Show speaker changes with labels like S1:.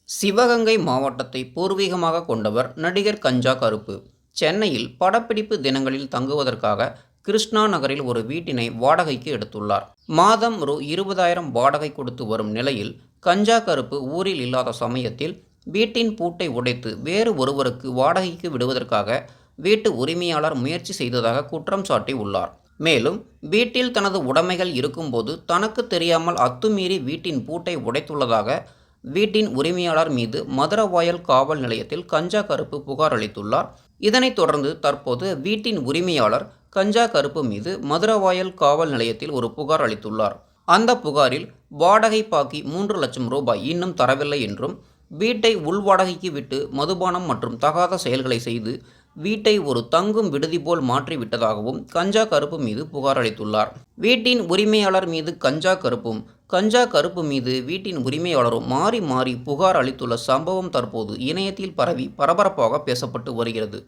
S1: சிவகங்கை மாவட்டத்தை பூர்வீகமாக கொண்டவர் நடிகர் கஞ்சா கருப்பு. சென்னையில் படப்பிடிப்பு தினங்களில் தங்குவதற்காக கிருஷ்ணா நகரில் ஒரு வீட்டினை வாடகைக்கு எடுத்துள்ளார். மாதம் ரூ. 20,000 வாடகை கொடுத்து வரும் நிலையில் கஞ்சா கருப்பு ஊரில் இல்லாத சமயத்தில் வீட்டின் பூட்டை உடைத்து வேறு ஒருவருக்கு வாடகைக்கு விடுவதற்காக வீட்டு உரிமையாளர் முயற்சி செய்ததாக குற்றம் சாட்டி உள்ளார். மேலும் வீட்டில் தனது உடைமைகள் இருக்கும்போது தனக்கு தெரியாமல் அத்துமீறி வீட்டின் பூட்டை உடைத்துள்ளதாக வீட்டின் உரிமையாளர் மீது மதுரவாயல் காவல் நிலையத்தில் கஞ்சா கருப்பு புகார் அளித்துள்ளார். இதனைத் தொடர்ந்து தற்போது வீட்டின் உரிமையாளர் கஞ்சா கருப்பு மீது மதுரவாயல் காவல் நிலையத்தில் ஒரு புகார் அளித்துள்ளார். அந்த புகாரில் வாடகை பாக்கி ரூ. 3,00,000 இன்னும் தரவில்லை என்றும், வீட்டை உள்வாடகைக்கு விட்டு மதுபானம் மற்றும் தகாத செயல்களை செய்து வீட்டை ஒரு தங்கும் விடுதி போல் மாற்றிவிட்டதாகவும் கஞ்சா கருப்பு மீது புகார் அளித்துள்ளார். வீட்டின் உரிமையாளர் மீது கஞ்சா கருப்பும், கஞ்சா கருப்பு மீது வீட்டின் உரிமையாளரும் மாறி மாறி புகார் அளித்துள்ள சம்பவம் தற்போது இணையத்தில் பரவி பரபரப்பாக பேசப்பட்டு வருகிறது.